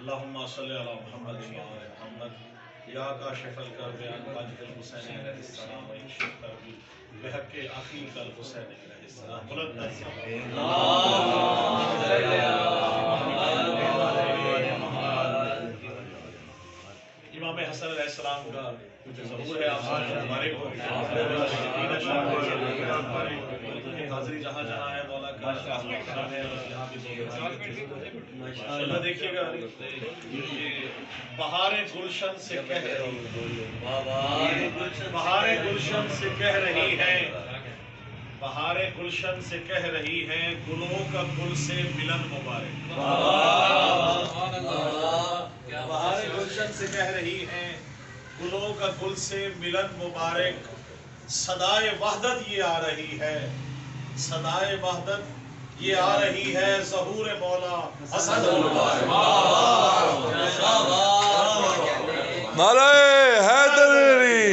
اللهم صل علی محمد و آل محمد یا کاشف الکرب عن واجد الحسین علیہ السلام و انشاء کربی بحق اخیک الحسین علیہ السلام بلند امام حسن علیہ السلام کا ظہور ہے، آپ سے مبارک ہو حاضری جہاں جہاں ہے مولا کا ہے، یہاں بھی اللہ دیکھیے گا بہار گلشن سے کہہ رہی بہار گلشن سے کہہ رہی ہے، بہار گلشن سے کہہ رہی ہے، گلوں کا گل سے ملن مبارک، بہار گلشن سے کہہ رہی ہے، گلوں کا گل سے ملن مبارک، صدائے وحدت یہ آ رہی ہے، صدائے وحدت یہ آ رہی ہے، ظہور مولا حسن نعرہ حیدری،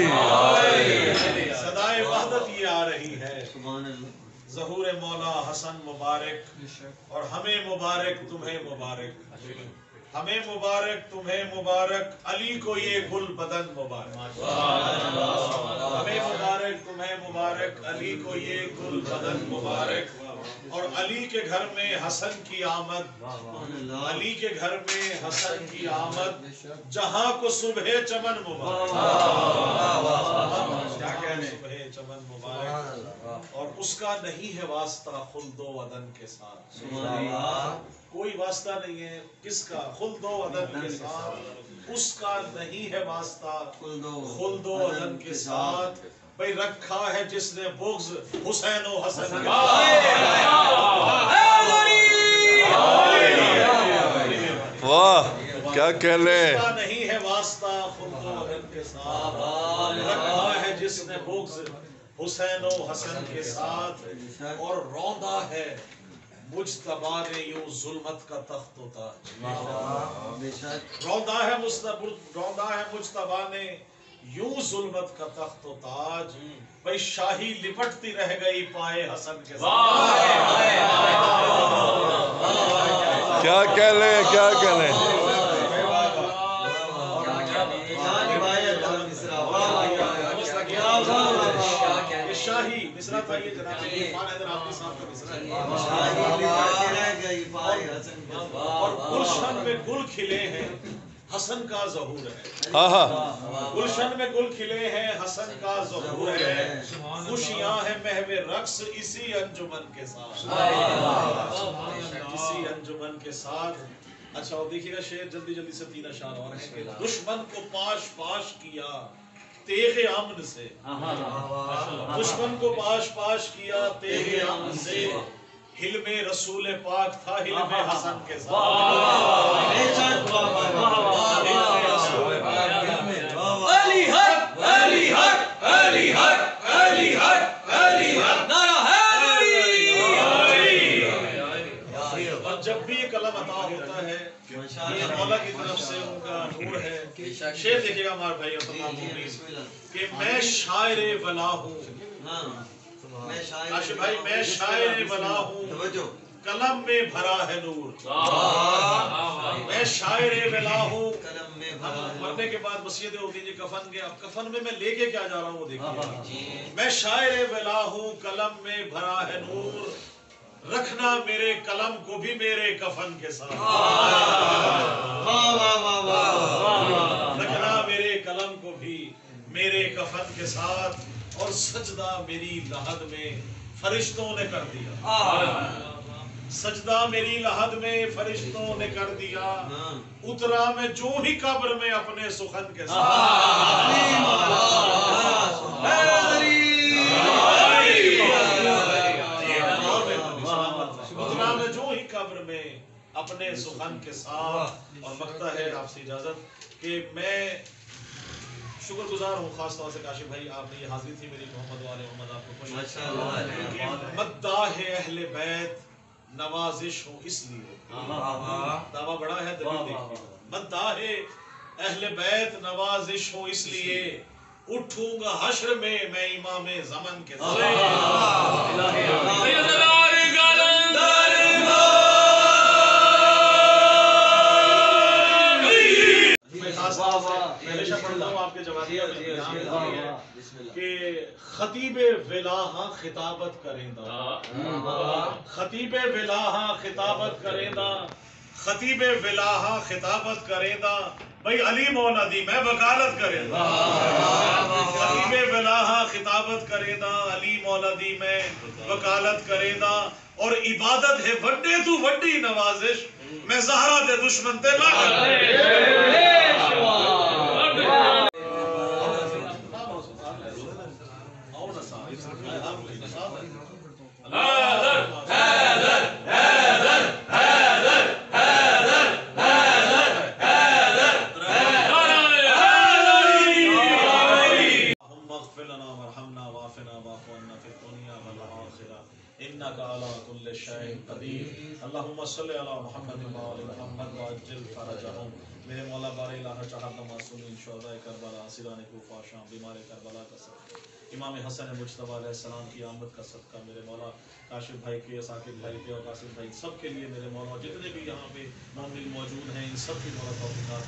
صدائے وحدت یہ آ رہی ہے، ظہور مولا حسن مبارک، اور ہمیں مبارک تمہیں مبارک، ہمیں مبارک تمہیں مبارک، علی کو یہ گل بدن مبارک، ہمیں مبارک تمہیں مبارک، علی کو یہ گل بدن مبارک، اور علی کے گھر میں حسن کی آمد، علی کے گھر میں حسن کی آمد، جہاں کو صبح چمن مبارک، صبح چمن مبارک، اور اس کا نہیں ہے واسطہ خلد و عدن کے ساتھ، کوئی واسطہ نہیں ہے، کس کا؟ خلد و عدن کے ساتھ، اس کا نہیں ہے واسطہ خلد و عدن کے ساتھ، بھئی رکھا ہے جس نے بغض حسین و حسن کے واہ کیا کہہ لے، اس کا نہیں ہے واسطہ خلد و عدن کے ساتھ، رکھا ہے جس نے بغض حسین و حسن کے ساتھ، اور روندا ہے مجتبیٰ نے یوں ظلمت کا تخت و تاج، روندا ہے مجتبیٰ نے یوں ظلمت کا تخت و تاج، بھئی شاہی لپٹتی رہ گئی پائے حسن کے ساتھ، کیا کہہ لے، کیا کہہ لے، شاہی مصرع تھا یہ جناب عرفان حیدر آبادی صاحب کا مصرع، اور گلشن میں گل کھلے ہیں، حسن کا ظہور ہے، گلشن میں گل کھلے ہیں، حسن کا ظہور ہے، خوشیاں ہیں محو رقص اسی انجمن کے ساتھ، اسی انجمن کے ساتھ۔ اچھا اور دیکھیے گا شعر جلدی جلدی سے 3 اشعار اور ہیں کہ دشمن کو پاش پاش کیا تیغ امن سے، دشمن کو پاش پاش کیا تیغ امن سے، حلم رسول پاک تھا حلم حسن کے ساتھ، علی حق علی حق علی حق علی حق علی حق، نعرہ حیدری، اور جب بھی یہ کلام عطا ہوتا ہے یہ مولا کی طرف سے ان کا نور ہے۔ شعر دیکھئے گا ہمارے بھائی اور تمام مومنین کہ میں شاعر ولا ہوں، عاشق بھائی میں شاعر ولا ہوں، قلم میں بھرا ہے نور، میں شاعر ولا ہوں، مرنے کے بعد وصیتیں ہوتی ہیں جی کفن کے، اب کفن میں لے کے کیا جا رہا ہوں وہ دیکھیے، میں شاعر ولا ہوں قلم میں بھرا ہے نور، رکھنا میرے قلم کو بھی میرے کفن کے ساتھ، رکھنا میرے قلم کو بھی میرے کفن کے ساتھ، اور سجدہ میری لحد میں فرشتوں نے کر دیا، سجدہ میری لحد میں فرشتوں نے کر دیا، اترا میں جو ہی قبر میں اپنے سخن کے ساتھ، اترا میں جو ہی قبر میں اپنے سخن کے ساتھ۔ اور وقتہ ہے آپ سے اجازت کہ میں شکر گزار ہوں خاص طور سے کاشف بھائی، آپ نے یہ حاضری تھی میری، محمد و آل محمد آپ کو خوش، مداح اہل بیت نوازش ہوں اس لیے، دعویٰ بڑا ہے دلیل دیکھیے، مداح اہل بیت نوازش ہوں اس لیے، اٹھوں گا حشر میں میں امام زمن کے ہمیشہ پڑھتا ہوں آپ کے جواب کہ خطیب ولاحاں خطابت کریں دا، خطیب ولاحاں خطابت کریں دا، خطیب ولاحاں خطابت کریں دا، بھائی علی مولا دی میں وکالت کریں دا، خطیب ولاحاں خطابت کریں دا، علی مولا دی میں وکالت کریں دا، اور عبادت ہے وڈے تو وڈی نوازش میں زہرا دے دشمن تے انك على كل شيء قدير اللهم صل على محمد وعلى محمد وعجل فرجهم میرے مولا بار الہ چہار معصومین شہداء کربلا اسیران کوفہ شام بیمار کربلا کا صدقہ امام حسن مجتبی علیہ السلام کی آمد کا صدقہ میرے مولا کاشف بھائی کے، ثاقب بھائی کے اور قاسم بھائی سب کے لیے میرے مولا جتنے بھی یہاں پہ مومن موجود ہیں ان سب کی مولا توفیقات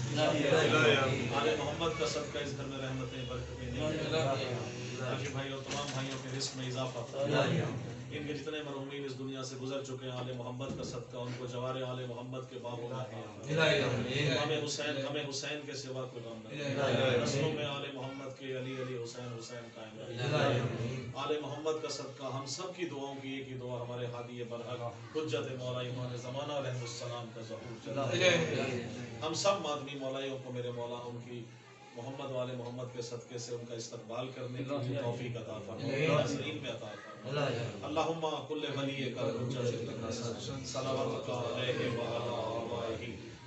آل محمد کا صدقہ اس گھر میں رحمتیں برکتیں کاشف بھائی اور تمام بھائیوں کے رزق میں اضافہ ان کے جتنے مرحومین اس دنیا سے گزر چکے ہیں آل محمد کا صدقہ ان کو جوار آل محمد کے بابوں میں امام حسین ہمیں حسین کے سوا کوئی غم نہیں، نسلوں میں آل محمد کے علی علی حسین حسین قائم رہے۔ آل محمد کا صدقہ ہم سب کی دعاؤں کی ایک ہی دعا ہمارے ہادی برحق حجت مولا امام زمانہ علیہ السلام کا ظہور چلا، ہم سب مادمی مولائیوں کو میرے مولا ان کی محمد والے محمد کے صدقے سے ان کا استقبال کرنے کی توفیق عطا فرما، ناظرین میں عطا فرما۔ اللہم کل ولی کا حجت صلوات علیہ وعلی آبائہ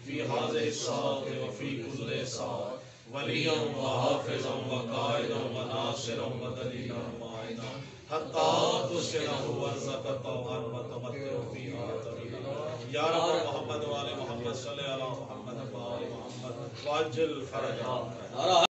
فی هذه الساعة وفی کل ساعة ولیا وحافظا وقائدا وناصرا ودلیلا معینا حتی تسکنہ ورزقتا وتمتع فیہا طویلا یا رب محمد وآل محمد صلی علی محمد وآل محمد وعجل فرجا۔